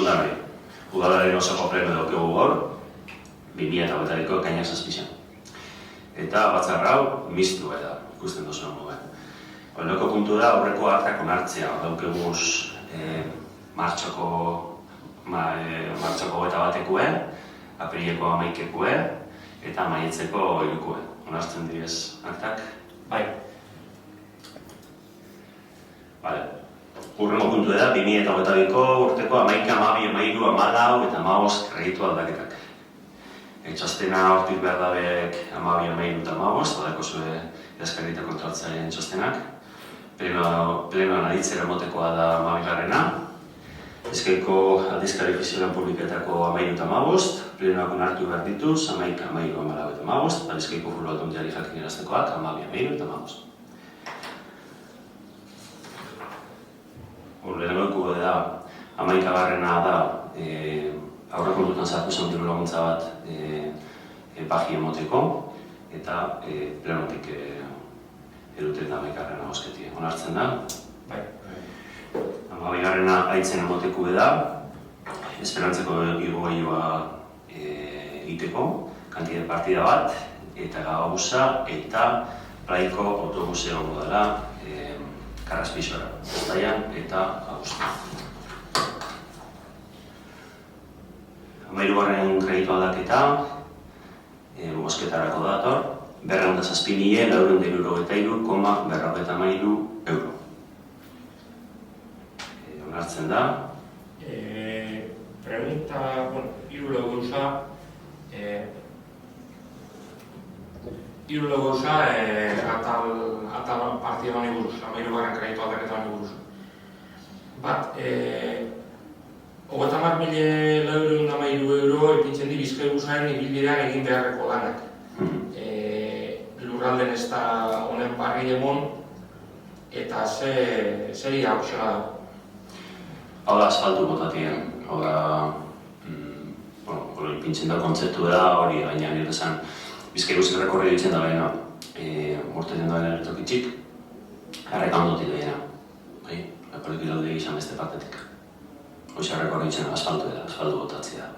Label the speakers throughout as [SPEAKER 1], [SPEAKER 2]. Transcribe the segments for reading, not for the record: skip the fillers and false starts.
[SPEAKER 1] udanari. Udalaren osoko premio daukagu gaur, 2008ko ekainak 7. Eta batzar hau mistu da, ikusten duzuen moduan. Lehenengo puntu da aurreko aktak onartzea, daukaguz martxoko 21-ekue, apirileko 11-ekue eta maietzeko 3-ekue. Onartzen direz aktak?
[SPEAKER 2] Bai.
[SPEAKER 1] Hurrengo puntu da 2008ko urteko 11, 12, 13, 14 eta 15 kreditu aldaketak. Txostena hortik behar dabek 12, 13 eta 15, badako zue eskarita kontratzaileen txostenak. Plenoan aditzera motekoa da 12-garrena. Bizkaiko aldizkari ofizialean publiketako 13 eta 15, plenoak onartu behar dituz 11, 12, 14 eta 15, eta Bizkaiko Foru Aldundiari jakinaraztekoak 12, 13 eta 15. Lehenengo da, 11-garrena da, aurrekontutan sartu zen diru laguntza bat bagi emoteko, eta plenotik eduten da 11-garrena osketie. Onartzen da?
[SPEAKER 2] Bai.
[SPEAKER 1] 12-garrena haitzen emoteku da, esperantzeko igogailua egiteko, kantitate partida bat, eta gababusa eta plaiko autobuse egongo dela Karraspixora, Uztailan eta Abuztuan. 13-garren kreditu aldaketa, bozketarako dator, 207.473,53 euro. Onartzen da?
[SPEAKER 2] Pregunta, hiru gauza atal partida honi buruz, 13-garren kreditu aldaketa honi buruz. Bat, 30.413 euro ipintzen di Bizkaibusaren ibilbidean egin beharreko lanak. Lurralden ez da honen barri demon, eta zeri da opziona da.
[SPEAKER 1] Hau da asfaltu botatien, hau da, ipintzen da kontzeptu da hori, baina nire esan Bizkaibusek rekorri ditzen da behena, urtetan da behena ertokitxik, errekan ondotik behena, poliki laude izan beste partetik. Hoxe rekorri ditzen asfaltu botatzea da.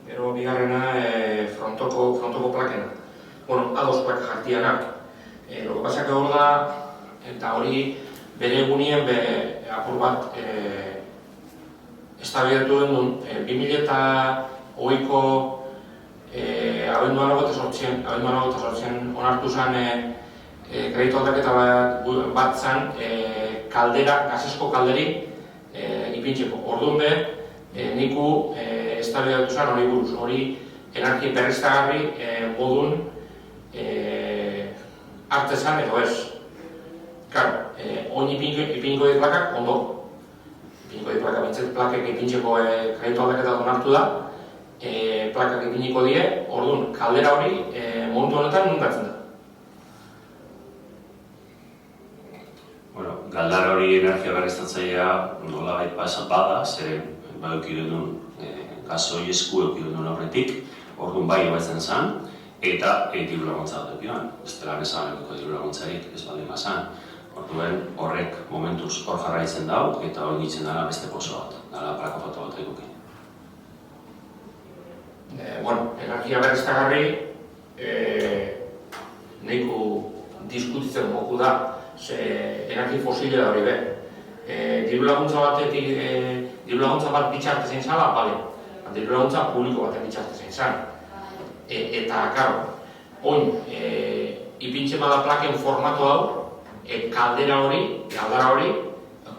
[SPEAKER 2] Gero bigarrena frontoko plakena. A2 plaka jartianak. Lo que pasa que hor da, eta hori bere egunien apur bat estabidatu den duen, 2008ko abenduan 28 onartu zen kreditu aldaketa bat zen gasesko kalderi ipintzeko. Orduan be, niku estabidatu zen hori buruz, hori energia berriztagarri modun hartzezan edo ez. Claro, oin ipiniko dit plakak ondo. Ipiniko dit plakak bintzet plakek ipintzeko kreditu aldaketa onartu da, plakak ipiniko die, orduan, kaldera hori momentu honetan nunkatzen da.
[SPEAKER 1] Galdar hori energia berriztatzailea nolabait bada, ze eukidun gazoi esku eukidun horretik, orduan bai ebaitzen zen, eta diru laguntza dut eukidun. Ez dela nesabaneko diru laguntzarik ez baldin bazan. Orduan horrek momentuz hor jarraitzen dau, eta hori ditzen dara beste pozo bat, dara plaka fotovoltaikokin.
[SPEAKER 2] Energia berriztagarri nahiko diskutitzen moku da, ze energia fosile da hori be. Diru laguntza bat bitxarte zein zala, bale. Diru laguntza publiko batek bitxarte zein zan. Eta, karo, oin, ipintzen bada plaken formatu hau, galdara hori,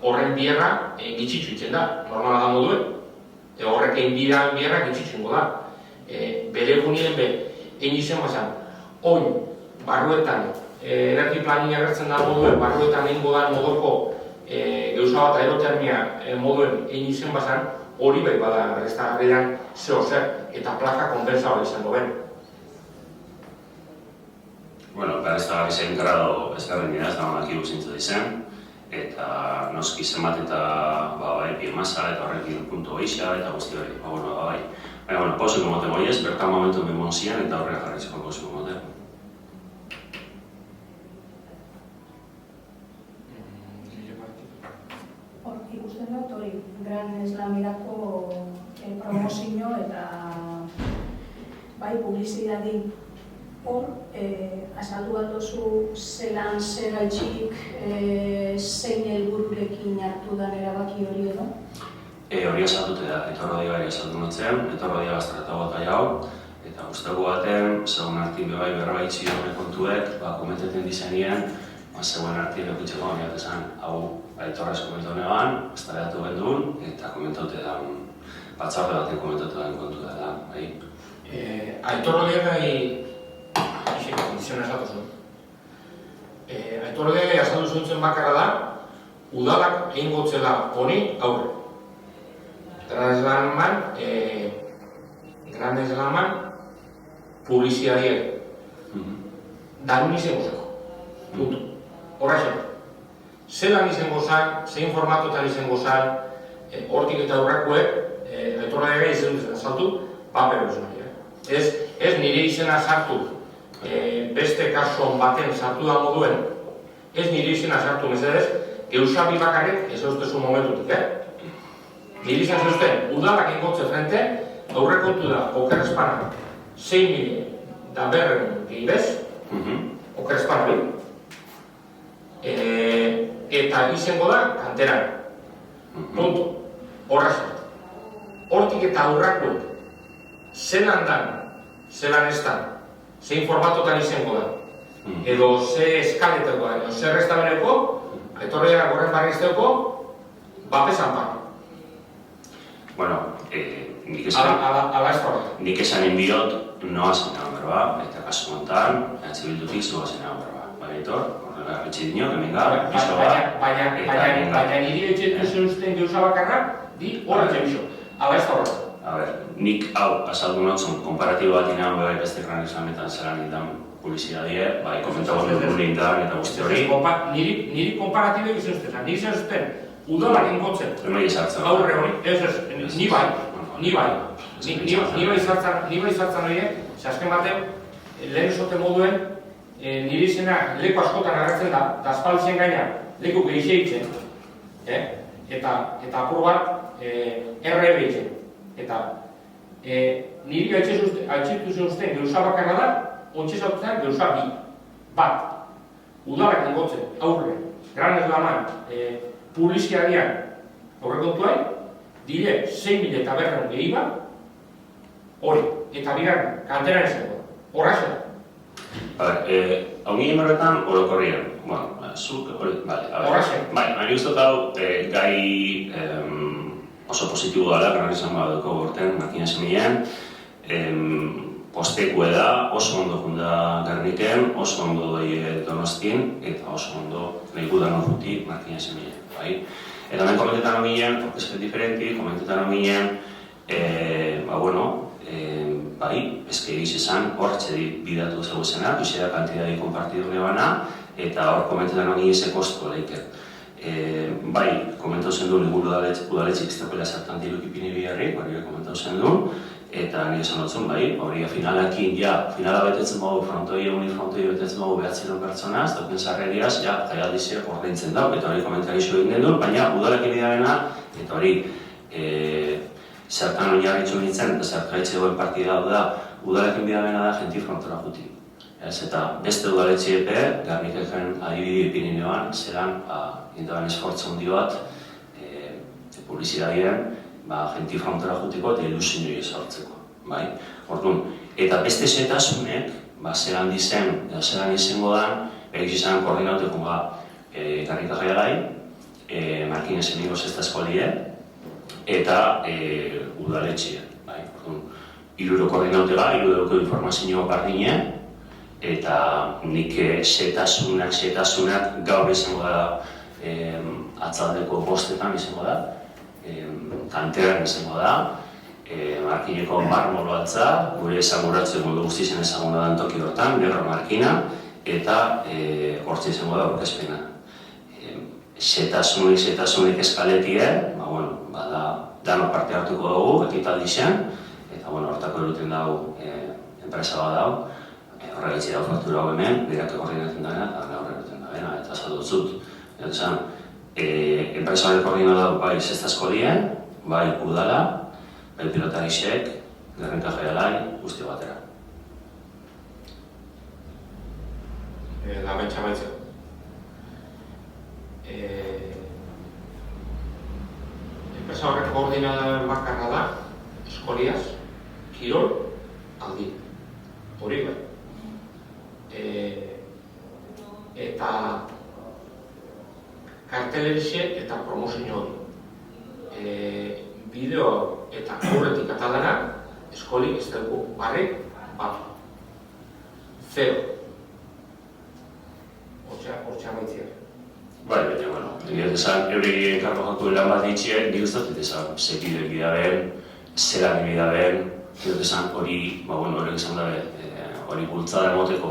[SPEAKER 2] horren bierra gitxitzu itzen da, normala da moduen. Horrek egin bierra gitxitzu ingo da. Bere egunien egin izen bazan, oin, barruetan, energi planin agertzen da moduen, barruetan egin godan modoko gauza bat aerotermia moduen egin izen bazan, hori bai bada berriztagarrian zeo zer, eta plaka kondensa bat izango ben.
[SPEAKER 1] Berriztagarri zein grado ezberdin dira, ez da honak iruzintzu dizen, eta noski zenbat eta biomasa eta horrekin puntu geixa eta guzti hori. Baina, pauseko moten goiez, bertan momentu memon zian eta horrela jarritzeko pauseko moten.
[SPEAKER 3] ikusten dut hori, Gran Slamirako promozio eta bai publizidadi hor, azaldu bat duzu zelan zer altxik zein helbururekin hartu dan erabaki hori edo?
[SPEAKER 1] Hori azaldute da, etorro digari azaldu notzen, etorro diga estratago eta jau, eta guztako baten, zegoen artin bebai berbaitzi horre kontuek, komenteten dizenien, zegoen artin lekutzeko hori atezan, hau, etorrez komentu honean, estaleatu gendun, eta komentaute da, batzarde baten komentatu den kontu da, bai.
[SPEAKER 2] Aitor Odiagai kondizioa esatu zuen. Aitor Odiagai azaldu zuen bakarra da, udalak egin gotzela honi aurre. Gran Slaman publizidadiek danun izango zeko. Punto. Horra zen. Zelan izango zan, zein formatotan izango zan, hortik eta aurrakoek, Aitor Odiagai izan dut azaltu, paper bezala. Ez nire izena sartu, beste kason baten sartu da moduen, ez nire izena sartu mesedez, eusabi bakarrik ez eustezu momentutik, Nire izan zeusten, udalak ingotze frente, aurrekontu da, okerrezpana, 6.000 da berren gehibez, okerrezpana bi, eta izango da kanteran. Punto. Horra zen. Hortik eta aurrakoek, zelan dan, zelan ez dan, zein formatotan izango da, edo ze eskaleteko da, edo ze restabeneko, etorriak horren barrizteko, bapesan pa.
[SPEAKER 1] Bueno, nik esan inbiot, noa zenean berba, eta kasu montan, bildutik zua zenean berba. Baina etor, horrela betxe dinok, hemen gara, bizo
[SPEAKER 2] Baina niri etxetu zeuzten gauza bakarra, di horretxe bizo. Ala ez da horretxe.
[SPEAKER 1] A ber, nik hau azaldu notzun, komparatibo bat inan bai beste Gran Slametan zelan nindan publizidadie, bai komentago dugu nindan eta guzti hori.
[SPEAKER 2] Niri komparatibo egizan zuten, niri izan zuten, udalak ingotzen. Aurre hori, ni bai. Ni bai zartzen horiek, azken batean, lehen esote moduen, niri izena leku askotan agertzen da, eta aspaltzen gaina leku gehiagitzen, eta apur bat, erre behitzen. Eta niri altxitu zeuzten gauza bakarra da, ontsi zautzen gauza bi. Bat, udalak ingotzen, aurre, Gran Slaman, publizidadian aurrekontuai, dire 6.000 eta berren gehiba, hori, eta bigarren, kanteran izango, horra zen.
[SPEAKER 1] Hau ginen berretan, orokorrian, bueno, zuk, hori, bale,
[SPEAKER 2] horra zen.
[SPEAKER 1] Bai, nahi guztot hau, gai oso positibo dela, Gran Slaman duko gorten, makina semilean, postekue da, oso ondo junda Gerniken, oso ondo doi Donostin, eta oso ondo nahi gudan urruti makina semilean, bai? Eta hemen komentetan hominen, orkezpet diferenti, komentetan hominen, bai, ezke egiz esan, hor txedi bidatu zegoesena, duxera kantidadi konpartidu nebana, eta hor komentetan hominen ze kostu leiken. Bai, komentau zen duen, liburu udaletxik iztapela zertan dirukipini biharri, hori komentau zen duen, eta nire esan dutzen, bai, hori finalakin, finala betetzen dugu, frontoi betetzen dugu behatzerun pertsonaz, duten sarreriaz, jaialdizek ordaintzen dauk, eta hori komentari zuen gendun, baina udalekin bidarena, eta hori zertan oinarritzu nintzen, eta zertaraitze duen partida da, udalekin bidarena da jenti frontora juti. Eta beste udaletxe epe, Gernikeken adibide ipininean, zelan, indaban esfortza hundi bat, publizidadien, jenti frontora jutiko eta ilusinoi ezartzeko. Orduan, eta beste zetasunek, zelan dizen, zelan izango dan, egiz izan koordinauteko Gernika Jaiagai, Markinez Emigos ez da eskolie, eta udaletxea. Orduan, iruro koordinautega, iruro informazioa bardine, eta nik zetasunak gaur izango da atzaldeko bostetan izango da, kanteran izango da, Markineko marmolo altza, gure esaguratzeko guztien ezaguna dan toki hortan, Negro Markina, eta hortze izango da aurkezpena. Zetasunik eskaletie, dano parte hartuko dugu, ekitaldi zen, eta hortako eruten dugu enpresa bat dugu, horregaitzi dago faktura hau hemen, berak koordinatzen dena, eta horre eruten dena, eta azaldu zut. Eta enpresa hori koordinatu bai sexta eskolien, bai udala, bai pilotarisek, Gernika Jaialai, guzti batera.
[SPEAKER 2] Lamentza baitzeko. Enpresa horrek koordinador bakarra da, eskoliaz, kirol, aldi. Hori bai. Eta kartelerixe eta promozio hori. Bideo eta aurretik atalana, eskolik ez dugu barrik bat. Zero. Hortxe amaitziak.
[SPEAKER 1] Bai, baina, bueno, egia esan, euri enkargo jatu lan bat ditxien, nik ez dut esan, ze bideo egida ben, zelan egida ben, egia esan hori, horiek esan dabe, hori bultzada emoteko,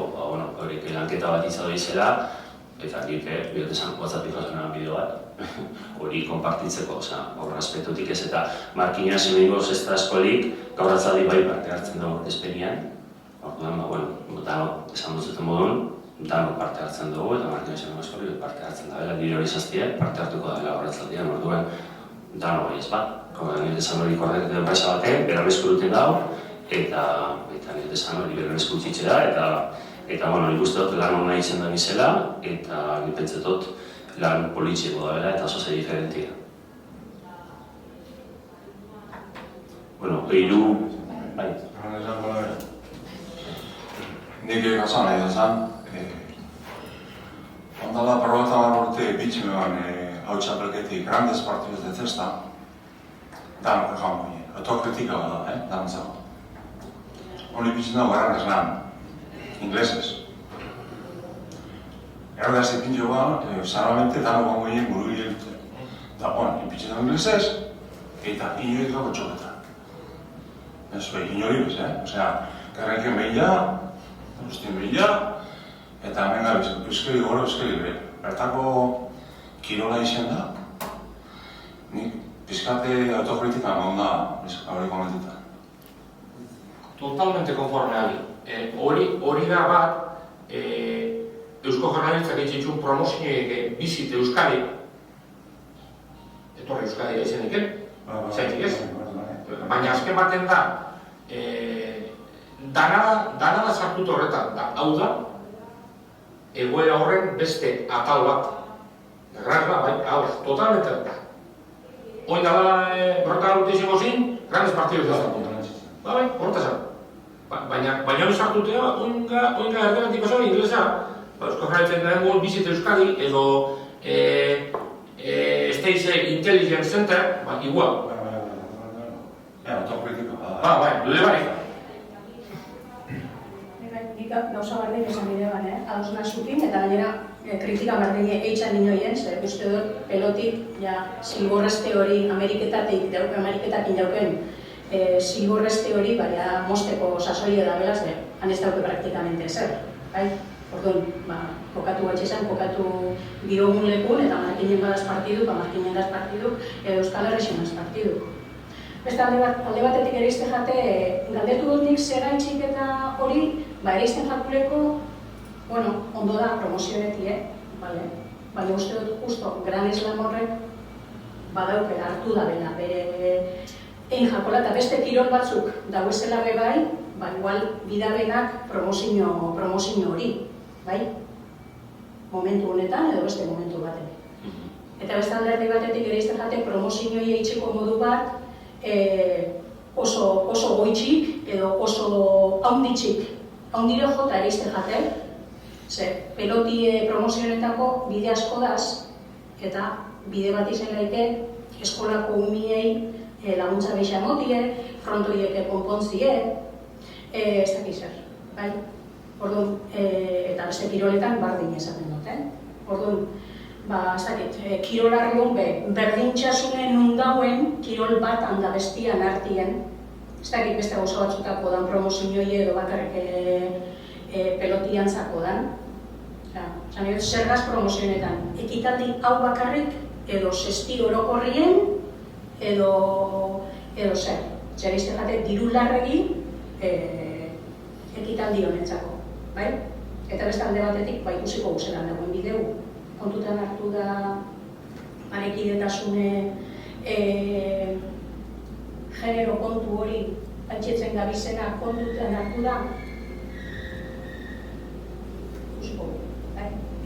[SPEAKER 1] horiek lanketa bat izan izela, eta nik, egia esan, WhatsApp ikazunan bideo bat, hori konpartitzeko, hor respetutik ez, eta Markina Semengo zesta eskolik, gaur atzaldi bai parte hartzen dugu esperian, orduan, esan duzuten modun, danok parte hartzen dugu, eta Markina Semengo eskolik parte hartzen da, nire hori zaztiak parte hartuko dela horretzaldian, orduan, danok bai ez bat. Nire esan hori koordinatu enpresa batek, berabezko duten gau, eta nire esan hori berabezko utxitxe da, eta nik uste dut lan hona itzen da bizela, eta nire pentsetot lan politxeko da bela, eta zoze diferentia. Bueno, gehiru... Bai.
[SPEAKER 4] Nik egazan nahi da zan, ondala parrota urte bitxime ban hau txapelketik grandes partidos de cesta, danok egan guen, autokritika bat da, dantzako. Honi bitxin dago erran esnan, inglesez. Erraz ipintxo ba, zaramente danok egan guen buru hilute. Da, ipintxin dago inglesez, eta inoik dago txoketa. Ez behi, inori bez, osea, garranken behila, guztien behila, eta hemen gabiz, euskeri goro, euskeri behi. Bertako kirola izen da, nik pizkate autokritika egon da hori komentita.
[SPEAKER 2] Totalmente konforme ali. Hori da bat, Eusko Jaurlaritzak itxitxun promozioek bizit Euskadi, etorri Euskadi izenik, zaitik ez? Baina azken baten da, dana da sartutu horretan, hau da, egoera horren beste atal bat. Granada, bai, hau, totalmente da. Oin da, berrotan dute izango zin, grandes partidos da sartutu. Bai, horretazan. Baina hori sartutea, oinga erdementiko zau, inglesa, Eusko Jaurlaritzak dago bizit Euskadi, edo State Intelligence Center, igual.
[SPEAKER 4] Autokritika.
[SPEAKER 2] Bai, dude barik.
[SPEAKER 3] Nik gauza bardin esan bidean, adosuna zukin, eta gainera kritika bardin eitxan inoien, zer uste dut pelotik, zilborrezte hori Ameriketakin jauken zilborrezte hori, baina mosteko sasoia da belaz, han ez dauke praktikamente zer. Orduan, kokatu batxezan, kokatu diogun lekun, eta Markinen badaz partiduk, Markinen daz partiduk, edo Euskal Herrixen daz partiduk. Beste alde batetik ere izte jate, galdetu dut nik zer gaitxik eta hori, ere izten jakuleko, ondo da promozionetik, baina uste dut justo Gran Slam horrek badauke hartu da bela, bere egin jakola eta beste kirol batzuk dauezela bebai, igual bidabenak promozio hori, bai? Momentu honetan edo beste momentu baten. Eta beste alderdi batetik ere izten jate promozioi eitzeko modu bat, oso goitxik edo oso haunditxik, haundire jota ere izten jate, peloti promozionetako bide asko daz, eta bide bat izan gaite eskolako umiei laguntza bexa motie, frontoiek konpontzie, ez dakiz zer, bai? Orduan, eta beste kiroletan bardin esaten dut, Orduan, ez dakit, kirolarrion berdintxasunen nundauen kirol bat handa bestian artien, ez dakit beste gauza batzutako dan promozioi edo bakarrik pelotian zako dan. Zergaz promozionetan, ekitaldi hau bakarrik edo zesti orokorrien edo zer. Zer izte jate, diru larregi ekitaldi honetzako, bai? Eta beste alde batetik, ikusiko guzelan dagoen bideu. Kontutan hartu da parekidetasune genero kontu hori antxetzen gabizena kontutan hartu da. Ikusiko,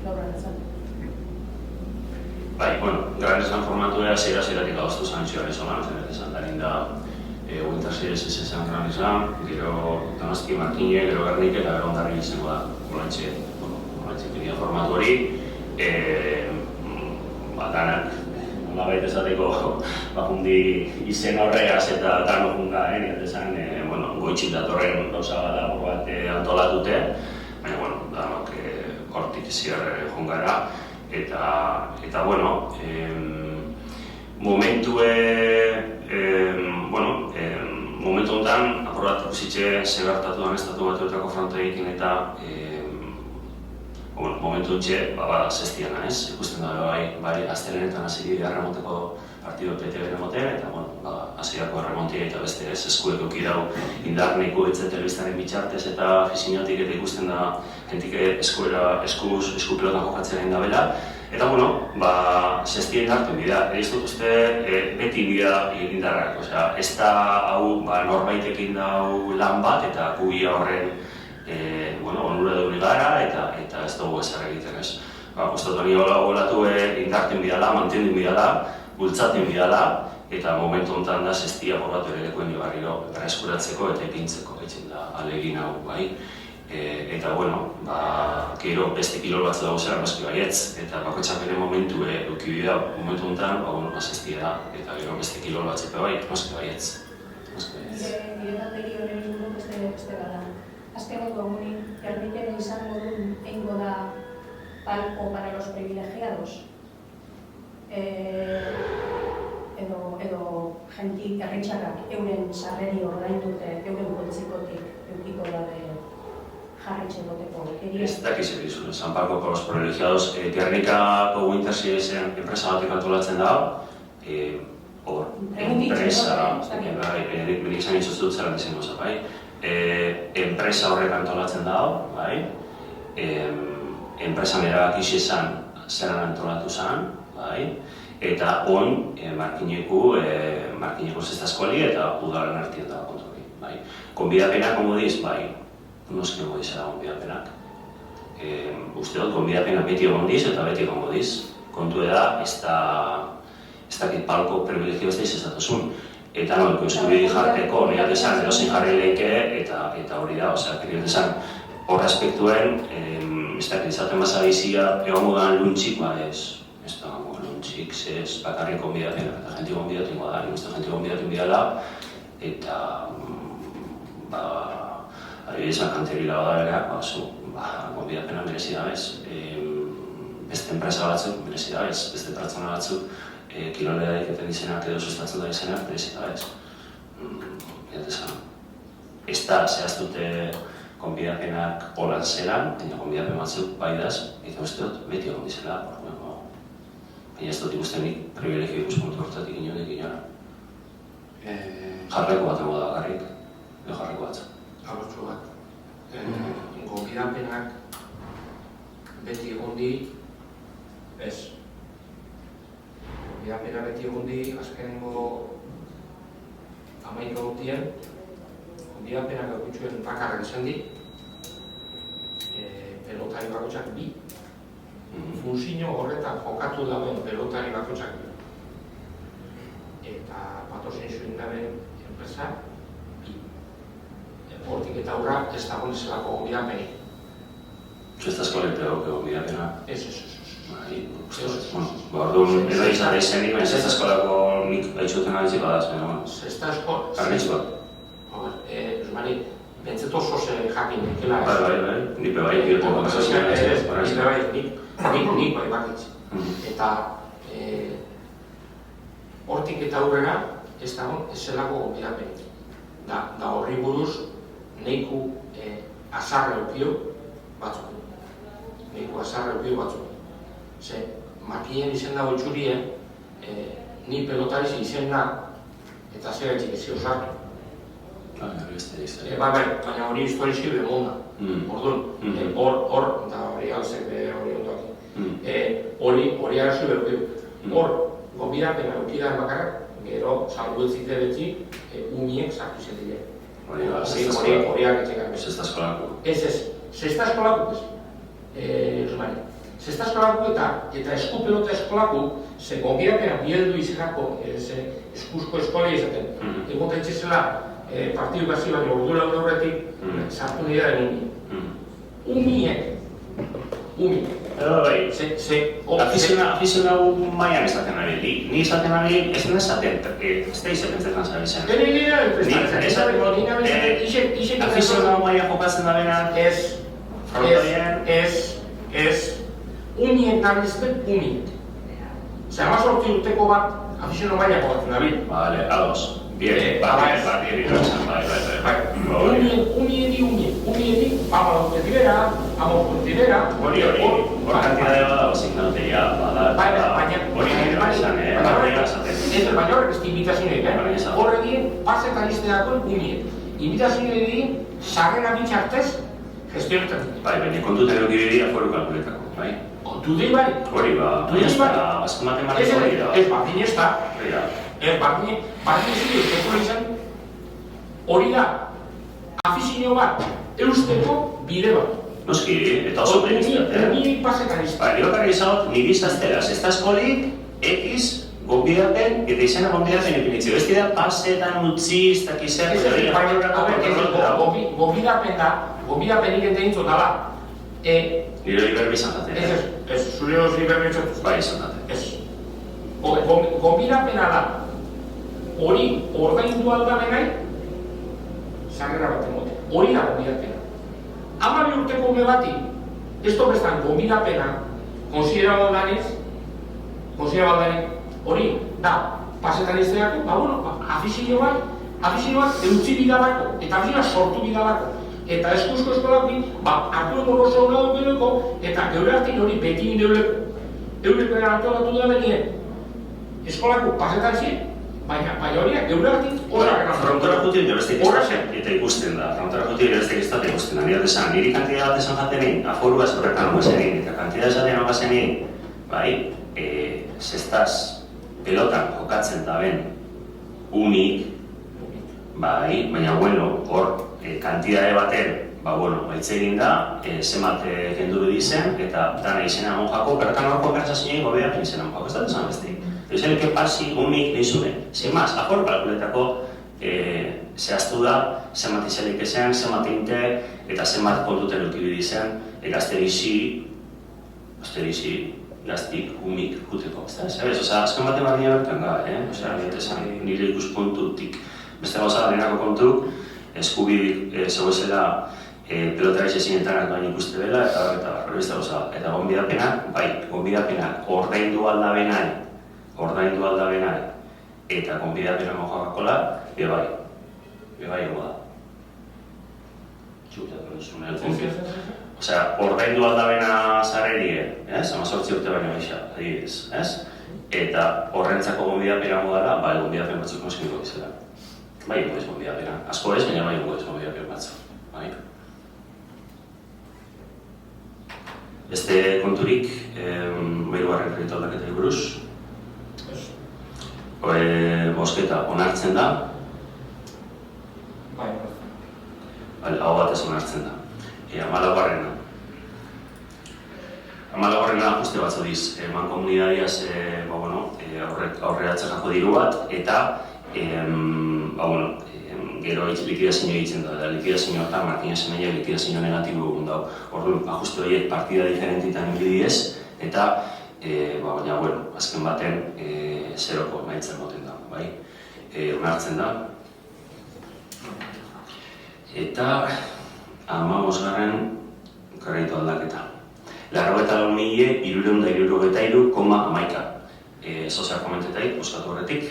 [SPEAKER 3] Laura Natzan.
[SPEAKER 1] Bai, bueno, gara esan formatua zera-zeratik adostu zantzioa ezolan, esan darin da Winter Series ez esan gran izan, gero Donosti, Martine, gero Gernik eta gero Ondarri izango da, horrentxe pidea formatu hori. Danak, nolabait esateko bakundi izen horregaz eta dano junga, esan, goitxik datorren gauza bat antolatute, baina, danok hortik ziar jungara. Eta momentu honetan, aprobat ikusitxe zegartatu dan Estatu Batuetako frontoekin eta momentu hontxe, zestiana ez, ikusten da bai astelenetan hasi dira erremoteko partido PTB remoten, eta hasierako erremontia eta beste ez, eskuek eukidau indarneko etxe telebistaren bitxartez eta fisinotik eta ikusten da jentik esku pelotan jokatzen da bela. Eta zestien hartu bida, ez dut uste beti bida indarrak, ez da hau norbaitekin dau lan bat eta guia horren onura deuni gara eta ez dugu ezer egiten ez. Gustatu ni olatu indarten bidala, mantendun bidala, bultzaten bidala, eta momentu honetan da zestia borratu ere lekoen barriro berreskuratzeko eta ipintzeko egiten da alegin hau bai. Eta gero beste kilol batzu dago zer, noski baietz, eta bakoitzak bere momentu eukibidea momentu honetan, zestia da, eta gero beste kilol batzepe bai, noski baietz.
[SPEAKER 3] Nire taldegi horren inguru beste bada. Azkeneko egunin, Gerniken izango duen eingo da palco para los privilegiados. Edo jentik herritxarrak euren sarreri ordaindute, euren poltsikotik eukiko dabe jarritxekoteko.
[SPEAKER 1] Ez dakiz egizu, San Paco para los privilegiados. Gernikako Winter Seriesen enpresa batek antolatzen da, enpresa, benik izan itxoz dut zelan izan goza, bai? Enpresa horrek antolatzen da, bai? Enpresan erabakixi esan zelan antolatu zen, bai? Eta markineko zesta eskuali eta udaren artien da kontu hori, bai? Konbidapenak ongo diz, bai? Noski ongo dizera konbidapenak. Uste dut, konbidapenak beti ongo diz eta beti ongo diz. Kontu da, ez dakit palko privilegio ez da izazatuzun. Eta nolko eskubide jarteko, nirat esan, edozein jarri leike eta hori da, nirat esan, horre aspektuen, ez dakit izaten mazabizia egon modan luntxik, ez da luntxik, ez bakarrik konbidapenak eta jentik konbidaten goda, nik uste jentik konbidaten bidala, eta adibidezan kanterila da bereak, konbidapena merezi da bez, beste enpresa batzuk merezi da bez, beste pertsona batzuk kilolea daiketen izenak edo sustatzen da izenak merezi da bez. Ez da zehaztute konbidapenak holan zelan, baina konbidapen batzuk bai daz, eta uste dut beti egon dizela, baina ez dut ikusten nik privilegio ikuspuntu hortatik inotik inora. Jarreko bat ego da garrik, edo jarreko bat.
[SPEAKER 2] Abortzu bat. Konbidapenak beti egon di, ez. Konbidapenak beti egon di, azkenengo 11 urtien, konbidapenak egutxuen bakarrak izan di, pelotari bakotxak bi. Funzio horretan jokatu dauen pelotari bakotxak bi. Eta patrozen zuen dauen enpresa bi. Hortik eta aurra ez dago nezelako konbidapenik.
[SPEAKER 1] Ez da eskoletea konbidapena?
[SPEAKER 2] Ez.
[SPEAKER 1] Orduan, edo izan izenik, baina ez da eskolako nik baitxuten abizik badaz, baina
[SPEAKER 2] ez da eskola.
[SPEAKER 1] Karnitz bat?
[SPEAKER 2] Zumari, bentzeto oso jakin dekela ez.
[SPEAKER 1] Bai, nipe bai,
[SPEAKER 2] nik bai bakitz. Eta hortik eta aurrera ez dago ezelako konbidapenik. Da horri buruz neiku azarra eukio batzuk. Ze, makien izen dago itxurien, ni pelotariz izen na, eta zera etxik ez osartu. Baina hori historizki bemonda. Orduan, hor, da hori galzek hori ondoak. Hori agazu berukio. Hor, gonbidapena eukidan bakarrak, gero, salbuetzite betzi, umiek sartu zetile. Horiak etxekan.
[SPEAKER 1] Sexta eskolako.
[SPEAKER 2] Ez, sexta eskolako, sexta eskolako eta eskupelota eskolako, ze gonbidapena bieldu izanako eskuzko eskola izaten. Egon daitxezela, partidu gazi baina ordura horretik, sartu nire da umiek.
[SPEAKER 1] Afizionau maian esaten ari, ni esaten ari, ez da esaten, ez da izaten zan zen. Afizionau maian jokatzen da benak,
[SPEAKER 2] umiek nabilizten umiek. Zer, amazortzi urteko bat afizionau maian jokatzen da bil.
[SPEAKER 1] Vale, ados. Bien,
[SPEAKER 2] umiedi, amortibera,
[SPEAKER 1] hori kantidade bada osinalteia,
[SPEAKER 2] baina horrek ez invitazioa horrekin, pasetan izteako umied. Invitazioa egin, sarrera bitxartez, gestionetan.
[SPEAKER 1] Bai, baina kontuten eukibidea foru kalkuletako, bai?
[SPEAKER 2] Kontuten bai?
[SPEAKER 1] Hori ba, azko matematik hori da.
[SPEAKER 2] Ez bardin ez da. Bardin izan, hori da, afizio bat, eusteko bide bat.
[SPEAKER 1] Noski, eta oso berizte.
[SPEAKER 2] Ni pasetan izte.
[SPEAKER 1] Bai, nire bakarri izan, nire izaztera, sexta eskolik, X, gonbidapen, eta izena gonbidapen ipinitzio. Ez dira, pasetan utzi, ez dakizea,
[SPEAKER 2] gonbidapenik enteintzo dala.
[SPEAKER 1] Nire iberbi izan jaten.
[SPEAKER 2] Ez, zure hori iberbi izan.
[SPEAKER 1] Bai, izan jaten.
[SPEAKER 2] Ez. Gonbidapena da, hori ordaindu aldamenai, sarrera bat emote. Hori da gonbidapena. 12 urteko ume bati, ez dobestan gonbidapena, konsiderabaldanez, hori da, pasetan izteako, afizio bat eutzi bidalako, eta afizioa sortu bidalako. Eta eskuzko eskolakin, hartueko oso hona dukeleko, eta geure hartin hori beti indeuleko. Eureko erantolatu da benien, eskolako pasetan zi, baina horiak geure hartin horrak
[SPEAKER 1] frontora jutien jabestek eta ikusten da. Frontora jutien jabestek izate ikusten da. Nire desan, niri kantidea bat esan jatenin, aforuaz horrekan ogazenin, eta kantidea esaten ogazenin, bai, sextaz pelotan jokatzen da ben unik, bai, baina bueno, hor, kantidade baten, baitze egin da, zemat kendu dizen, eta dana izena monjako, bertan horko konversazioen gobeapen izena monjako, ez da desan bestik. Eusen eke pasi unik nizunen. Sin más, afor kalkuletako zehaztu da, zemat izelik ezen, zemat inte, eta zemat kontuten eukibidi zen, eta asterizi, gaztik umik juteko, ez da, ez? Osa, azken baten barria bertan da, Osa, nire ikuspuntutik. Beste gauza garenako kontuk, eskubidik zegoezela pelotara izezinetan aktuan ikuste dela, eta beste gauza. Eta gonbidapenak ordaindu aldabenai, eta gonbidapena mojakakola, bebai ego da. Txuktatu duzun, Osea, ordaindu aldabena zarerie, ez? 18 urte baino gisa, adibidez, ez? Eta horrentzako gonbidapena modala, gonbidapen batzuk mozkinko izela. Bai ego ez gonbidapena. Asko ez, baina bai ego ez gonbidapen batzuk. Beste konturik, hirugarren kreditu aldaketari buruz. Bosketa onartzen da.
[SPEAKER 2] Bai.
[SPEAKER 1] Hau batez onartzen da. 14. 14. Juste batzu diz, mankomunidadiaz aurreratzerako diru bat, eta gero likidazio egiten da, likidazio eta Martinez Emeia likidazio negatibo egun dago. Orduan, ajuste horiek partida diferentitan inbidiez, eta baina, azken baten zeroko nahitzen moten da, bai? Onartzen da. Eta 15. kreditu aldaketa. 84.363,11. Sozial komentetai, buskatu horretik.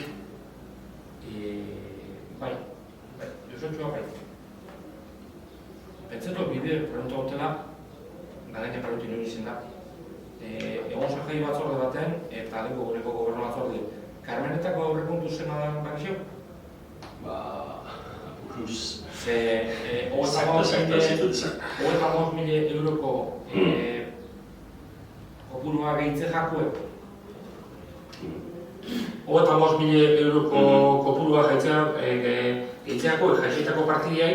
[SPEAKER 2] Bai, Josotxoa bai. Pentseto bide pronto hotela, garaina perutin hori izan da. Egon sajai batzorde baten, eta aleko gureko gobernu batzorde. Karmenetako aurrekontu zena da bakizio?
[SPEAKER 1] Buruz.
[SPEAKER 2] Ze, 35.000 euroko kopurua gehitze jakuek. 35.000 euroko kopurua jaitzeako partidiai,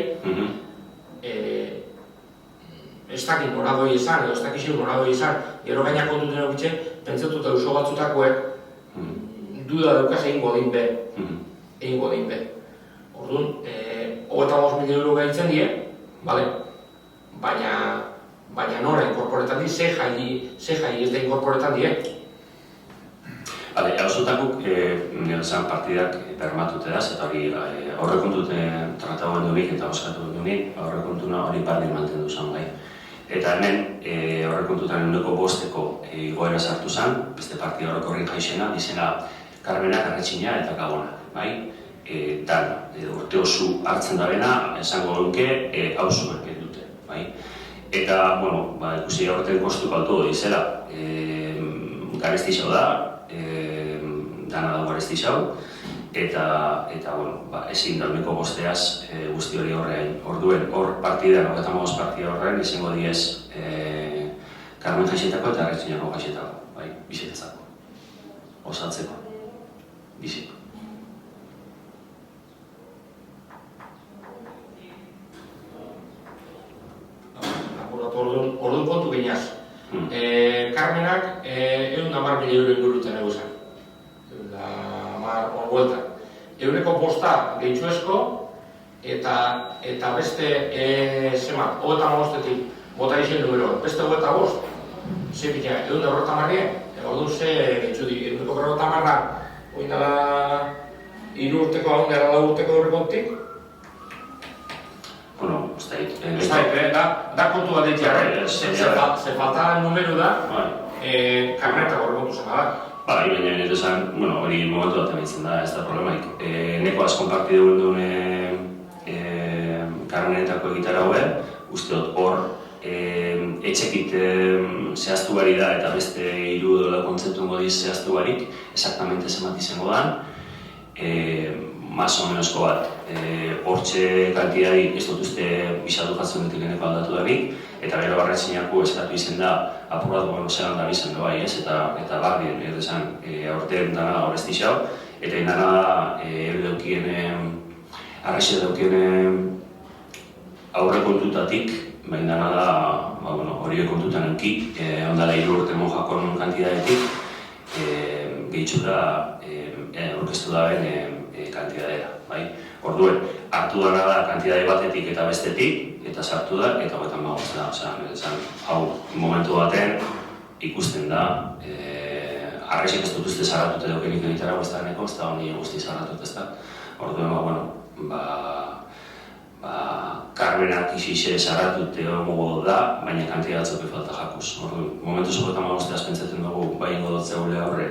[SPEAKER 2] ez dakit noradoi izan, edo ez dakizio noradoi izan, gero gaina kontuten egitzen, pentsatuta oso batzutakoek duda daukaz egingo din be. Orduan, 35.000 euro gaitzen die, baina nora inkorporetan di, ze jai ez da inkorporetan die.
[SPEAKER 1] Hauzutakuk nire partidak bermatute daz, eta hori aurrekontute tratatu dunik eta oskatu dunik, aurrekontuna hori bardin mantendu zen bai. Eta hemen aurrekontutan 5% igoera sartu zen, beste partida horrekorrin jaixena, izena Karmenak, Arretxina eta Gabonak, bai? Dan, urte oso hartzen dabena, esango duke, hauzuek dute, bai? Eta, bueno, ikusi aurten kostu kaltu dizela, garestixau da, dana dago garestixau, eta ezin da 5%az guzti hori horrein. Orduen, hor partidan, 35 partida horrein, izango diez Karmen jaixetako eta Arretxinako jaixetako, bai, bizitzako, osatzeko, biziko.
[SPEAKER 2] Orduan kontu ginaz. Karmenak 110.000 euro inguruten eguzan. 110 bueltan. Eureko posta gehitxuezko eta beste 35-etik bota izan numero. Beste 25, ze pita, 150, orduan ze gehitxu di. Eureko 50-a, oin dala 3 urteko, hau gara 4 urteko horrekontik.
[SPEAKER 1] Bueno, ez
[SPEAKER 2] da kontu bat ditziarren, ze falta numero da, karnetak horrekontu zen da.
[SPEAKER 1] Baina nire esan, hori momentu bat emitzen da, ez da problemaik. Neko askon partide duen karmenetako egitara hobe, usteot hor etxekit zehaztu bari da eta beste 3 dola kontzeptuen godiz zehaztu barik, exactamente zemat izango dan, más o menos bat. Hortxe kantidadik ez dut uste bisatu jatzen dutik eneko aldatu darik, eta gero Arretxinako eskatu izen da apur bat zelan da bizan bai ez, eta bardien, esan, aurten dana horrezti xau, eta indana da Arretxe daukien aurre kontutatik, baina dana da hori kontutan enki, ondala 3 urte monjakon kantidadetik, gehitxura orkestu daben kantidadera, bai? Orduen, hartu dana da kantidade batetik eta bestetik, eta sartu da, eta hogetan magoz da. Hau, momentu baten ikusten da, Arrexek ez dut uste zarratute daukenik egitara guztareneko, ez da honi guzti zarratut ez da. Orduen, Karmenak izixe zarratute homo da, baina kantidade batzuke falta jakuz. Orduen, momentu hogetan magozteaz pentsatzen dugu, bai ingo dut zegoele horre,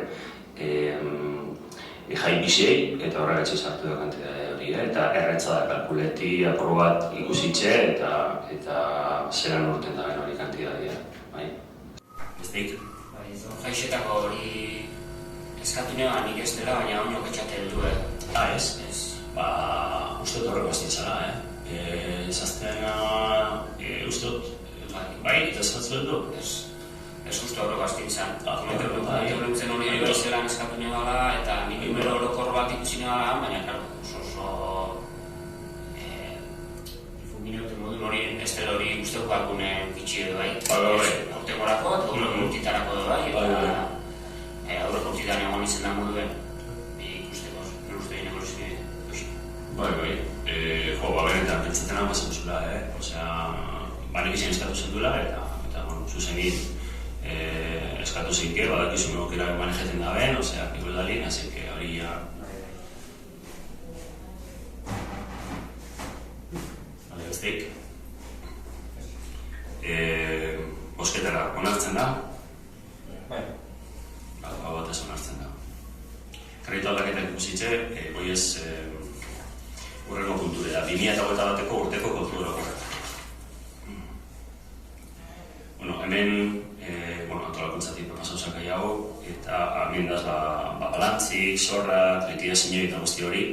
[SPEAKER 1] jai bisei, eta horregatxe sartu da kantidade hori, eta erretza da kalkuleti apur bat ikusitxe, eta zelan urten da hori kantidadea, bai? Bestik?
[SPEAKER 5] Jaixetako hori eskatu nioa nik ez dela, baina oinok etxaten du,
[SPEAKER 1] Ez? Uste dut horreko astitzara, Zaztean, uste dut, bai, eta zatzen du?
[SPEAKER 5] Ez uste horreko astintzan. Horrentzen hori zelan eskatu nioala, eta nik numero orokor bat ikusi nioala, baina, oso difuminatu modun hori, ez dela hori uste dut balgunen bitxi edo, bai? Hortegorako, eta urtitarako edo, bai? Aurreko urtitan egon izan da moduen, ikusteko, nire uste dine gorezin edo.
[SPEAKER 1] Bai, benetan pentsatzen hau bazen zula, Osea, banek izan eskatu zen duela, eta zuzenit eskatu zinke, badakizu nokera manejeten da ben, osea, igual dalin, así que hori ya... Bale, bestik. Bosketara onartzen da?
[SPEAKER 2] Bai.
[SPEAKER 1] Hau bat ez onartzen da. Kreditu aldaketak ikusitze, goiez urrengo kulturea, 2021ko urteko kultura horretak. Hemen antolakuntzatik pasausak gehiago, eta amendaz balantzik, zorrak, litigazioa eta guzti hori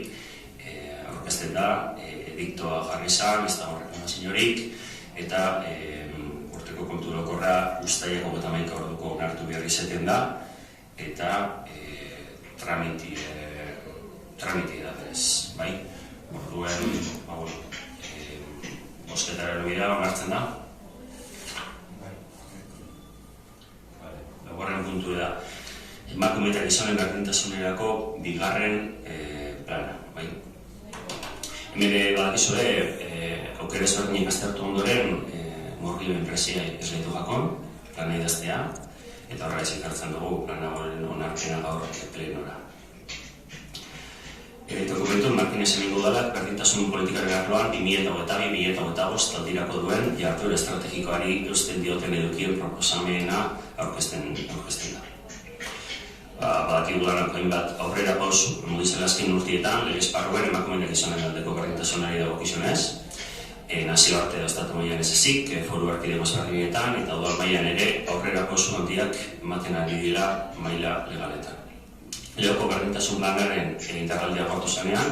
[SPEAKER 1] aurkezten da, ediktoa jarri zan, ez da horrekan ziniorik, eta urteko kultura horra ustaileko 21 orduko onartu behar izaten da, eta tramite da berez, bai? Orduen, bosketara bidea onartzen da. Laugarren puntu da, emakume eta gizonen berdintasunerako bigarren plana, bai? Hemen badakizue, aukera ezberdinak aztertu ondoren, Murgillo enpresia esleitu jakon, plana idaztea, eta horrela ekartzen dugu plana horren onarpena gaur plenora. Dokumentu Martinez egingo dalak berdintasun politikaren arloan 2022-2025 aldirako duen jarduera estrategikoari eusten dioten edukien proposamena aurkezten da. Badakigu dudaranko hainbat aurrera pausu, modizela azken urtietan, legez parruen emakumeen gizonen aldeko berdintasunari dagokizunez, nazioarte edo estatu mailan ez ezik, foru erkidego ezberdinetan eta udal mailan ere aurrera pausu handiak ematen ari dira maila legaletan. Leoko berdintasun planaren interraldia gortu zenean,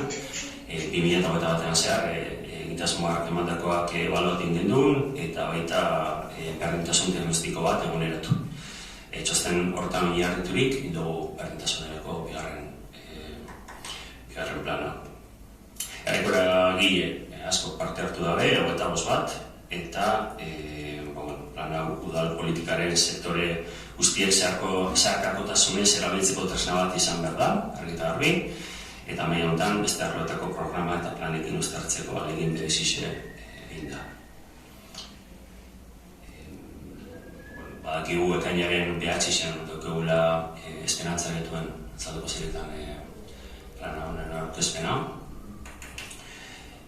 [SPEAKER 1] 2021an zehar egitasmoak emandakoak ebaluatu egin duen eta baita berdintasun diagnostiko bat eguneratu. Txosten hortan oinarriturik dugu berdintasunerako bigarren plana. Errekora gile asko parte hartu dabe, 25 bat, eta plana udal politikaren sektore guztiek zeharkakotasunez erabiltzeko tresna bat izan behar da, argi eta garbi, eta maila honetan beste arloetako programa eta planekin uztartzeko ahalegin berezixe egin da. Badakigu ekainaren behatxixen daukagula esperantza getuen zalduko ziretan plana honen aurkezpena.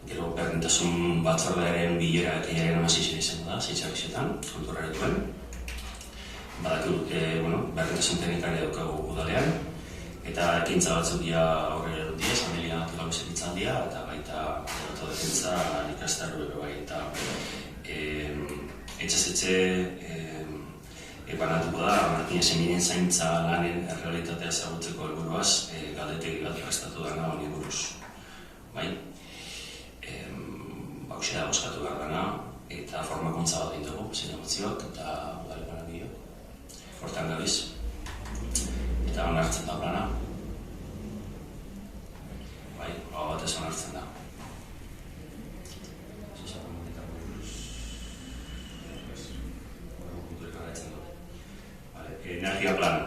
[SPEAKER 1] Gero berdintasun batzordearen bilera ekainaren 16 izango da, zitxabixetan, kultura getuen. Badakigu berdintasun teknikaria daukagu udalean, eta ekintza batzuk dira aurrera erudia, Amelia Tigabez ekitzaldia, eta baita autodefentza ikastaru ere bai, eta etxez-etxe banatuko da, Martinez eminen zaintza lanen errealitatea ezagutzeko helburuaz galdetegi bat prestatu dana honi buruz. Bai? Hauxe da boskatu behar dana, eta formakuntza bat egin dugu, zinegotziok eta udale planabio. Hortan gabiz. Eta onartzen da plana. Bai, hau batez onartzen da. Energia plana.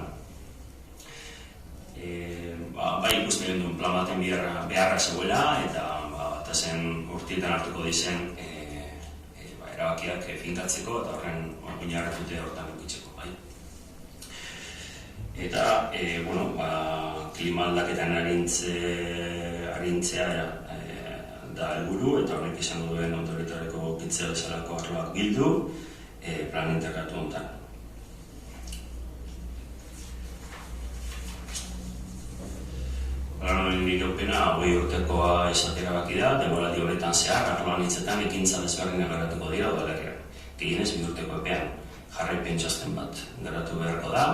[SPEAKER 1] Bai ikusten duen plan baten beharra zegoela, eta zen urtietan hartuko dizen erabakiak finkatzeko eta horren oinarratute horretan eukitzeko. Eta, klima aldaketan arintzea da helburu, eta horrek izan duen ondoriotareko kitzea bezalako arloak bildu plan integratu honetan. Plan honen iraupena 20 urtekoa izatera baki da, denboraldi horretan zehar, arloan hitzetan ekintza desberdinak garatuko dira udalerrian. Gehienez 2 urteko epean jarraipen txosten bat garatu beharko da,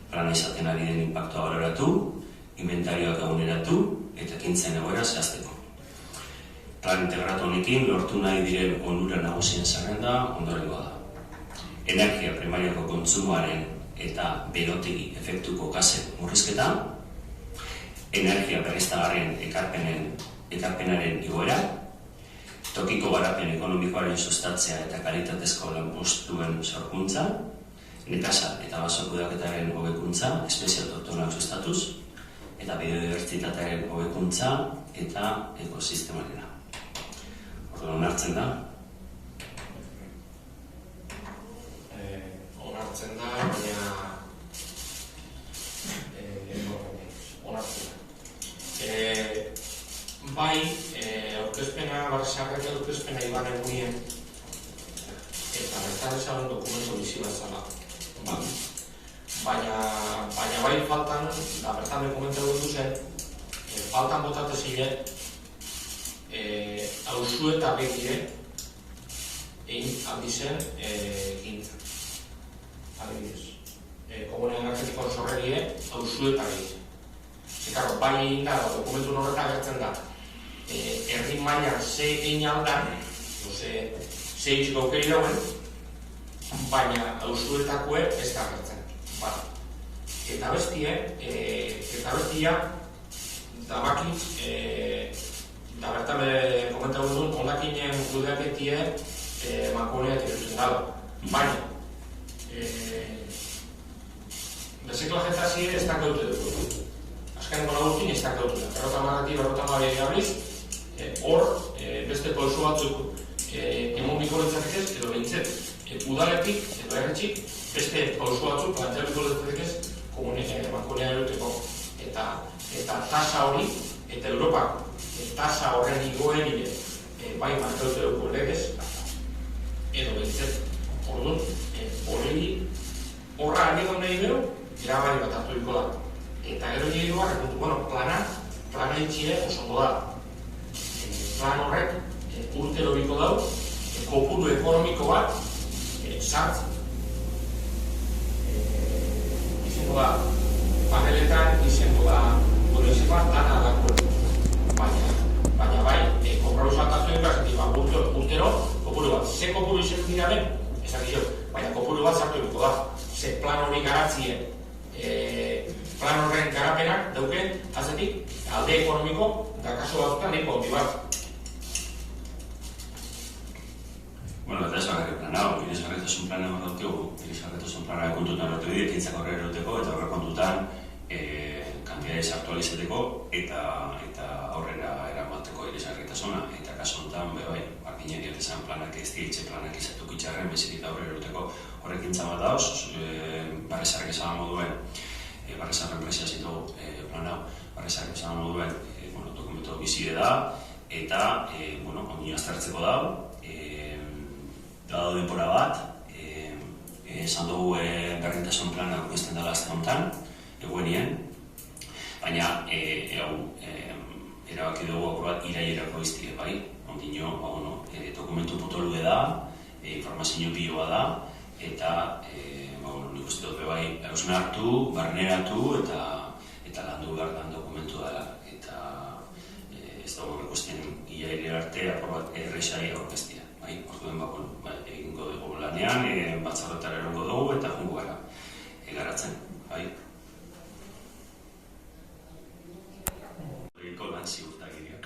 [SPEAKER 1] plana izaten ari den inpaktua baloratu, inventarioak eguneratu eta ekintzen egoera zehazteko. Plan integratu honekin lortu nahi diren onura nagusien zerrenda ondorengoa da. Energia primariako kontsumoaren eta berotegi efektuko gasen murrizketa, energia berriztagarrien ekarpenaren igoera, tokiko garapen ekonomikoaren sustatzea eta kalitatezko lanpostuen sorkuntza, nekazal eta baso kudeaketaren hobekuntza, espezie autoktonoak sustatuz, eta biodibertsitatearen hobekuntza eta ekosistemarena. Orduan onartzen da?
[SPEAKER 2] Onartzen da, baina onartzen da. Bai, aurkezpena, barrezarrek aurkezpena iban egunien, eta bertarezaren dokumento bizi bat zala. Baina bai faltan, da bertan dokumentu dugu zen, faltan botate ziren, hauzu eta begire, egin aldizen gintza. Adibidez, komunean energetiko sorrerie, hauzu eta begire. Eta bai da, dokumentu horretan gertzen da, herri mailan ze egin aldan, ze izko aukeri dauen, baina hauzuetakoe ez da gertzen. Eta bestie, eta eta bestia, da baki, eta bertan komentatu duen, ondakinen kudeaketie mankomuniak irutzen dara. Baina, reziklajetazie ez dakautu dugu. Azkeneko lagutin ez dakautu da. Berrota marrati gabriz, hor, beste pauso batzuk emon biko litzatekez, edo behintzet, udaletik, edo erretxik, beste pauso batzuk planteatu biko litzatekez, mankomunia eruteko. Eta tasa hori, eta Europak tasa horren igoerire bai markautu dugu legez, edo behintzet, orduan, horra anegon nahi gero, grabari bat hartu diko da. Eta gero nire duak, plana itxile osongo da. Plan horrek urtero biko dau, kopuru ekonomiko bat sartzen. Izango da, paneletan izango da, lana alako. Baina bai, kompromiso bat hartu dut, urtero, kopuru bat. Ze kopuru izan dira ben? Ezakizio, baina kopuru bat sartu dut da. Ze plan hori garatzien, plan horren garapenak dauken, azetik, alde ekonomiko, eta kaso batzutan niko handi bat.
[SPEAKER 1] Bueno, eta ez bakarrik plan hau, irisgarritasun plana horretegu, irisgarritasun plana kontutan horretu dira, ekintzak horre eroteko, eta horre kontutan kantiadez aktualizateko, eta aurrera eramateko irisgarritasuna, eta kaso honetan, bai, bardinen diatezan planak ez dietxe planak izatuk itxarren, bezik eta horre eroteko horrekintza bat dauz, barrezarek esan moduen, barrezarren enpresia zitu plan hau, barrezarek esan moduen dokumentu bizide da, eta ondino aztertzeko da, dado denpora bat, esan dugu berdintasun plana aurkezten dela azte honetan, eguenien, baina erabaki dugu apurat irailerako iztie, bai, ondino, dokumentu potolude da, informazio biloa da, eta nik uste dut bai, hausnartu, barneratu eta landu behar den dokumentu dela, eta ez dago ikusten irailer arte apurat errexai aurkeztia. Orduen egingo dugu lanean, batzarretara erongo dugu eta jungo gara garatzen. Egiko lan ziurtagiria.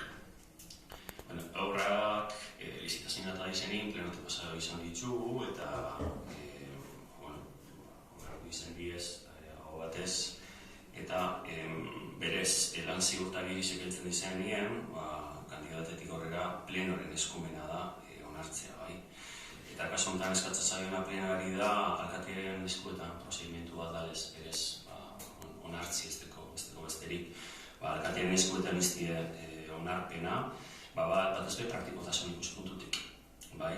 [SPEAKER 1] Aurrak lizitazioa eta izenin, plenote pasado izan ditugu eta aurrak izan diez, hau batez, eta berez lan ziurtagiri sekeltzen dizenien, kandidatetik horrela plenoren eskumena da onartzea, bai. Eta kaso honetan eskatzen zaiona plenari da alkatearen eskuetan prozedimentu bat dalez, berez onartzi esteko besterik. Alkatearen eskuetan iztie onarpena, bat ezbe praktikotasun ikuspuntutik, bai.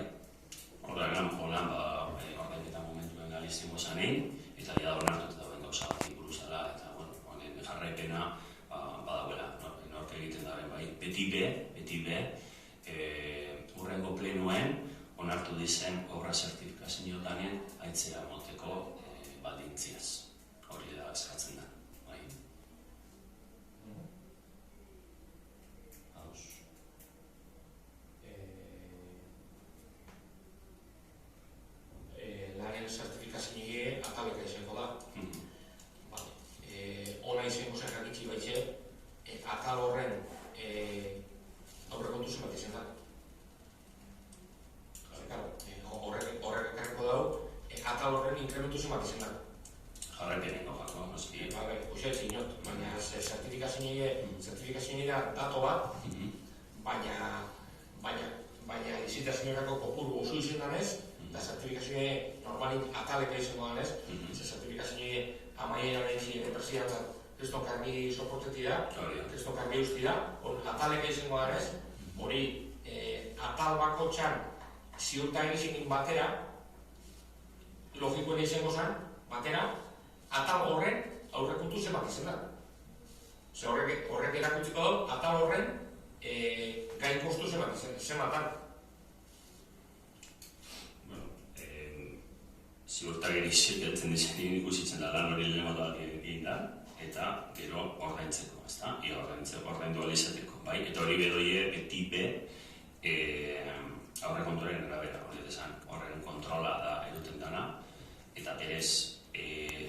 [SPEAKER 1] Horregan, ordainetan momentuen galizimo zanein, eta da onartu eta dauen gauza bat ikuruzala, eta honen jarraipena badauela, nork egiten daren, bai. Beti be, urrengo plenuen onartu dizen obra zertifikazioetanen aitzera moteko baldintziaz. Hori da eskatzen da.
[SPEAKER 2] Laren zertifikazioa ataleka izango da. Ona izango zerrakitzi baitxe, atal horren aurrekontu zenbat izan da. Horrek ekarriko dago, atal horren inkrementu zenbat izan da.
[SPEAKER 1] Jarraipeneko jako, noski.
[SPEAKER 2] Uxe ez inot, baina zertifikazioa da dato bat, baina lizitazioerako kopuru oso izan danez, eta zertifikazioa normalik ataleka izango danez, zertifikazioa amaieran egin presidentzat kriston kargi soporteti da, kriston kargi usti da, ataleka izango danez, hori atal bako txan ziurtagirizekin batera, logikoen izango zen, batera, atal horren aurrekontu zenbat izan da. Ze horrek erakutziko dut, atal horren gain kostu zenbatan.
[SPEAKER 1] Ziurtagirizik eltzen dizenin ikusitzen da lan hori lehen bat egin da, eta gero ordaintzeko, ezta? Ia ordaindu alizateko, bai? Eta hori bedoie beti aurrekontuaren arabera, horren kontrola da eduten dana, eta berez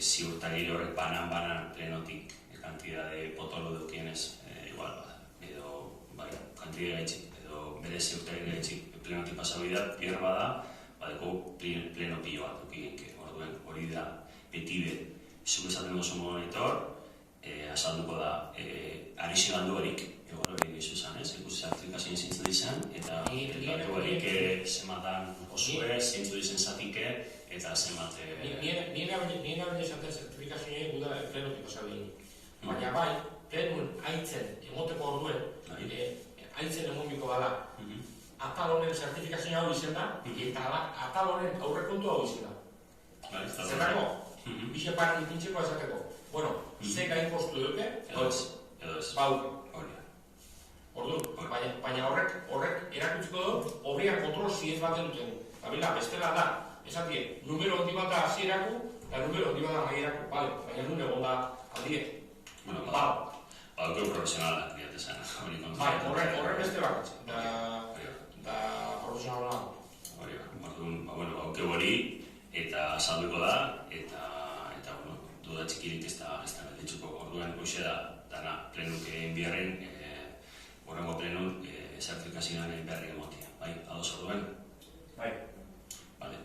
[SPEAKER 1] ziurtagiri horrek banan plenotik kantidad de potolo dukienez, igual, edo, bai, kantidea gaitxik, edo bere zeurtaren gaitxik plenotik pasabida, pierre bada, badeko pleno pilo bat dukienke, orduen hori da, beti be, zuk esaten dozu monitor, azalduko da, arixe galdu erik, egon hori gizu zan, ikusi zertifikazioen zintzu dizan, eta galdu erik zematan osue, zintzu dizen zatike, eta zemat...
[SPEAKER 2] Nien abin esaten zertifikazioen guda plenotik pasabidin. Baina bai, plenun haitzen emoteko orduen, haitzen emomiko dala, atal honen zertifikazioa hau izen da, eta atal honen aurrekontu hau izen da. Zerrako, bixe parti pintzeko esateko. Bueno, ze gain postu duke,
[SPEAKER 1] edo ez.
[SPEAKER 2] Bau. Ordu, baina horrek erakutziko du, horriak kontrol ziez baten duten. Eta bestela da, esatie, numero handi bat da hasierako, eta numero handi bat da amaierako, baina nun egon da aldiek.
[SPEAKER 1] Bueno, badukeu profesionalak diat esan.
[SPEAKER 2] Horrek beste bakatze, da profesionala.
[SPEAKER 1] Hori ba, badukeu hori, eta salduko da, eta duda txikirik ez da ditzuko. Orduan, hoxe da, dana, plenuk egin biharren, horrengo plenun, zertifikazioan berri emotia. Bai, ados orduen?
[SPEAKER 2] Bai.
[SPEAKER 1] Bale,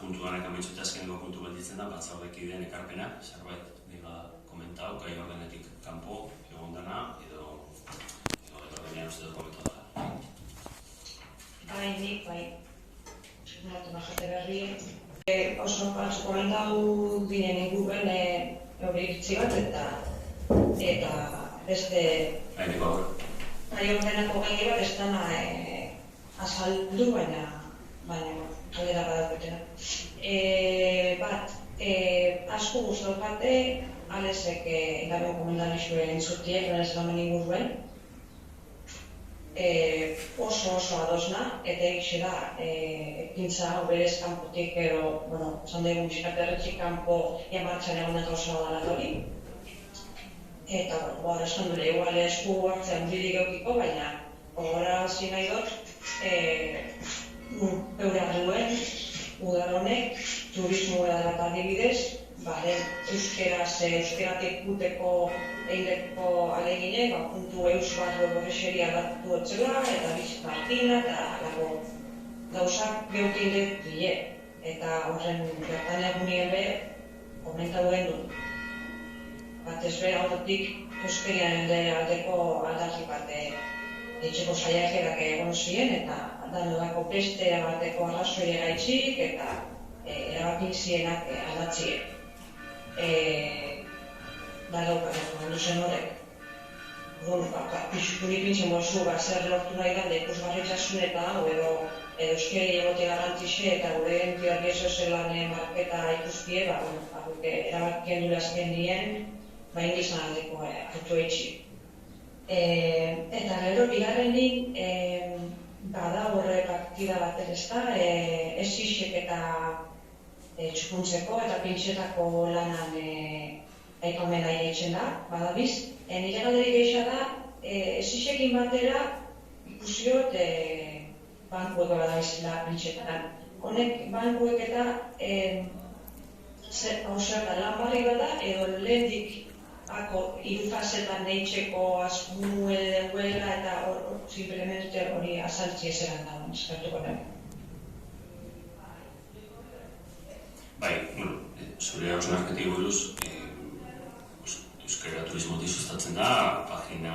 [SPEAKER 1] puntuanek ametxute azkeneko puntu belditzen da, batzordekideen ekarpena, zerbait, diga komentau, gai ordenetik kanpo, egon dana, edo ordenean uste dut komentau da.
[SPEAKER 6] Bai, nik, natu majate berri, oso komentau dinen inguruen hori iritzi bat, eta beste...
[SPEAKER 1] Haineko hor.
[SPEAKER 6] Gai ordenako gai bat ez dana azaldu, baina aldera badakutena. Asko guztaukate, alezek gaben komendalizue entzutiek, ez lamen inguruen, oso adosna, eta egixe da, ekintza hau berez kanpotik, esan dugu musikaterretxik kanpo emartxan egon eta oso adalat hori. Eta, esan dure, igual esku hartzen bidik eukiko, baina gogora hasi nahi dut, eurak duen, udar honek, turismo edarat adibidez, euskeratik guteko eindeko alegine, puntu eus bat horrexeri aldatu otzela, eta bizit martina, eta lago gauzak geukin dut dile. Eta horren gertan egunien be, komenta duen dut. Batez be, autotik euskerian aldeko aldarri bat etxeko saiakerak egon ziren, eta danodako beste bateko arrazoi gaitxik, eta erabakik zienak aldatzien. Daukatzen handu zen horrek. Pixukuri pintzen mozu, zer lortu nahi da, ikusgarritzasun eta hau, edo euskeri egote garantzixe eta gure entidari eso zelan marketa ikuspie, erabakien dure azken nien, ingizan aldeko hartu eitxi. Eta gero, bigarrenik, bada horre partida bat ez da, esixek eta txukuntzeko eta pintxetako lanan aikomen ahi eitzen da, badabiz. Nire galderik eixa da, esixekin batera ikusiot bankueko badabizela pintxetaran. Honek bankuek eta lan barri bada, edo lehendik hirufasetan deitzeko asmuel duela eta simplemente hori azaltzi ezeran da, eskartuko nahi.
[SPEAKER 1] Bai, zure hausnarketik buruz, Euskara Turismotik sustatzen da, pagina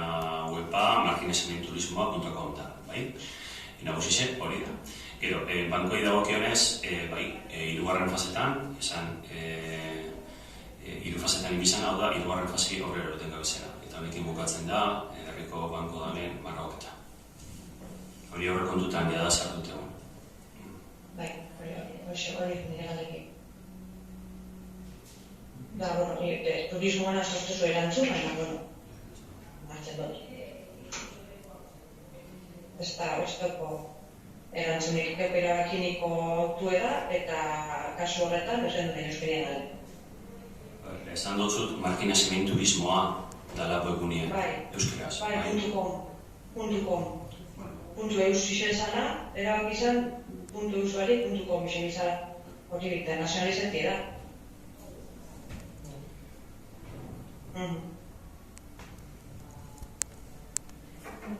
[SPEAKER 1] weba markinesementurismoa.com da, bai? Nagusixe hori da. Gero, bankoi dagokionez, bai, hirugarren fasetan, esan, hiru fasetan inbizan hau da, hirugarren fasi horrela eruten gabezera. Eta honekin bukatzen da, herriko banko damen marrakoketa. Hori horre kontutan jada sartute egun.
[SPEAKER 6] Bai, hori nire galderik. Turismoan sortu zu erantzun, baina, martzen dut. Ez da, erantzunik erabakiniko autuera eta kasu horretan, ez den euskerien alde.
[SPEAKER 1] Esan dutzut, markinesementurismoa dala webgunien euskeraz.
[SPEAKER 6] Bai, .com. .eus izan zana, erabakizan .eusuari.com izan izan hori internazionalizatia da.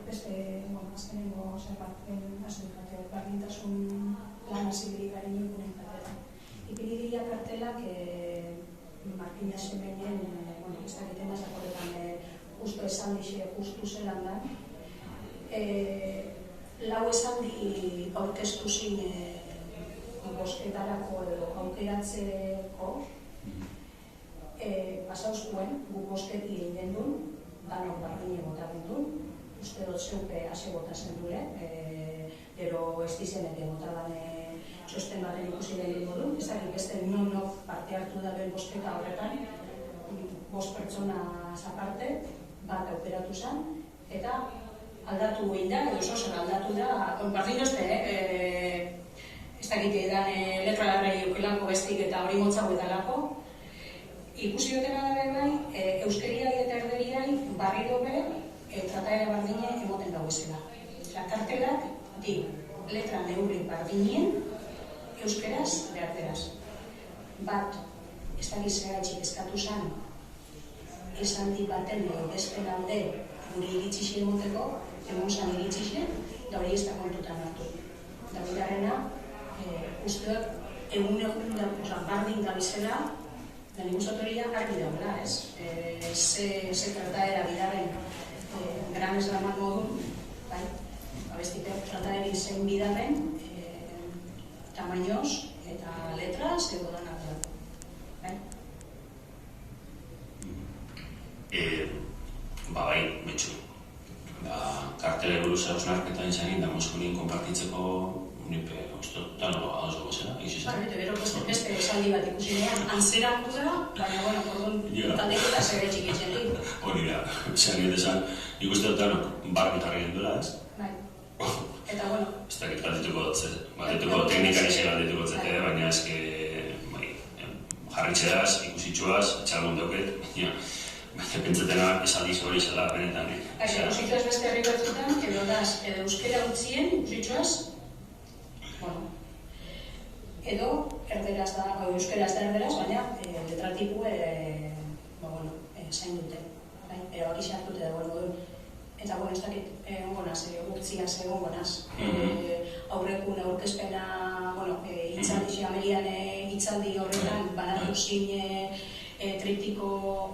[SPEAKER 3] beste, azkenengo zerbatzen azkenengo berdintasun plana zibilitaren inguren kartela. Ipini dira kartelak Martina Semeinen, ez dakiten azakoretan justu esaldixe, justu zelan da. Lau esaldi aurkeztu zin bosketarako edo aukeratzeko pasauztuen, gu bosketi egin duen, danok bardine bota duen, uste dut zeupe ase bota zen dure, gero ez dizenete botadan txosten baten ikusi den modu, ez dakik beste nonok parte hartu da ben bosketa horretan, 5 pertsona aparte, bat aukeratu zen, eta aldatu egin da, edo zozen aldatu da, bardin dozte, ez dakit edan letra larrei eukelako bestik eta hori motzago edalako, ikusi dutena da bai, euskeriai eta erderiai barriro be, trataera bardine emoten dago ezela. Kartelak di letra neurri bardinien, euskeraz, beharteraz. Bat, ez dakit zeraitxik eskatu zen, esan di baten bespen alde gure iritsixe emoteko, egon zan iritsixe, da hori ez da kontutan hartu. Da bigarrena, usteak egun bardin da bizela, da nik ustotoria argi dagoela, ez? Ze trataera bidarren gran eslamat modun, bai? Abestite trataerin zein bidarren, tamainoz eta letraz ego danak da. Bai?
[SPEAKER 1] Bai, betxu. Kartele buruz hausnarketa izanin, da Moskunin konpartitzeko nipe, dano adoz gozera, egiz izan?
[SPEAKER 3] Bero, beste esaldi bat ikusi nean, antzeratu da, baina, ordun, taldeketa zebe txikitzen dik.
[SPEAKER 1] Hori da, zer egin esan, nik uste dut danok barbitarri gendula, ez?
[SPEAKER 3] Bai. Eta,
[SPEAKER 1] ez dakit galdituko teknikari zer galdituko zete, baina eske, jarritxeaz, ikusitxuaz, txalgun dauket, baina pentsetena esaldi hori zela benetan.
[SPEAKER 3] Ikusitxuaz beste herri batzutan, edo euskera utzien, ikusitxuaz, edo erderaz da, euskeraz da erderaz, baina letratipu zain dute. Erabaki xartute dagoen modun. Eta, ez dakit, egongo naz, urtziaz egongo naz. Aurrekun aurkezpena, hitzaldi Amelian hitzaldi horretan, banatu zin triptiko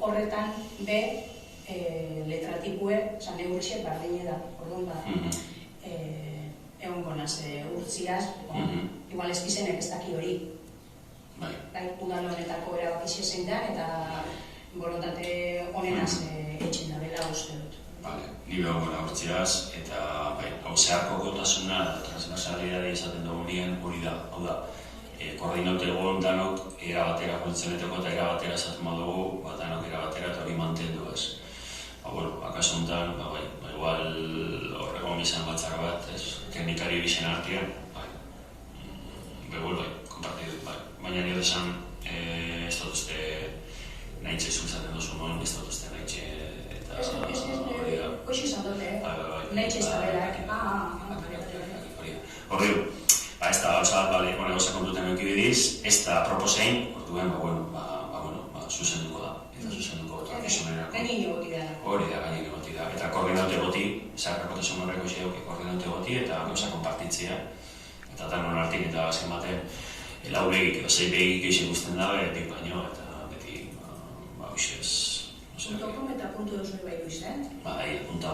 [SPEAKER 3] horretan, be, letratipue, neurrixe bardine da. Orduan, egongo naz, urtziaz, igual ez bizenek ez daki hori. Udal honetako erabakixe zein da, eta borontate honenaz etxen da bela uste dut.
[SPEAKER 1] Ni behar gona urtziaz, eta hau zeharko gotasuna, transversalidade izaten dugunien hori da, hau da. Koordinaute egon danok erabatera joltzeneteko eta erabatera esaten badugu, danok erabatera eta hori mantendu ez. Akaso honetan, igual horregon izan batzar bat, teknikari bizen artean, konpartidu, baina nire desan ez dut uste nahitxe zuzaten duzu noen, ez dut uste nahitxe eta hori da.
[SPEAKER 3] Hoxi izan dute, nahitxe ez da berak.
[SPEAKER 1] Horri du, ez da gauza kontuten eukibidiz, ez da proposein, orduen, zuzenduko da, eta zuzenduko torkizunerako.
[SPEAKER 3] Gainin egoti da.
[SPEAKER 1] Hori da, gainin egoti da, eta koordinaute goti, zaharrakotasun horreko xeok, koordinaute goti, eta gauza konpartitzea, eta danon artik eta azken baten, lau begik edo zei begik eixen guztien dabe, dik baino, eta beti, hoxez,
[SPEAKER 3] .com eta .eus hori bai duiz,
[SPEAKER 1] Bai, punta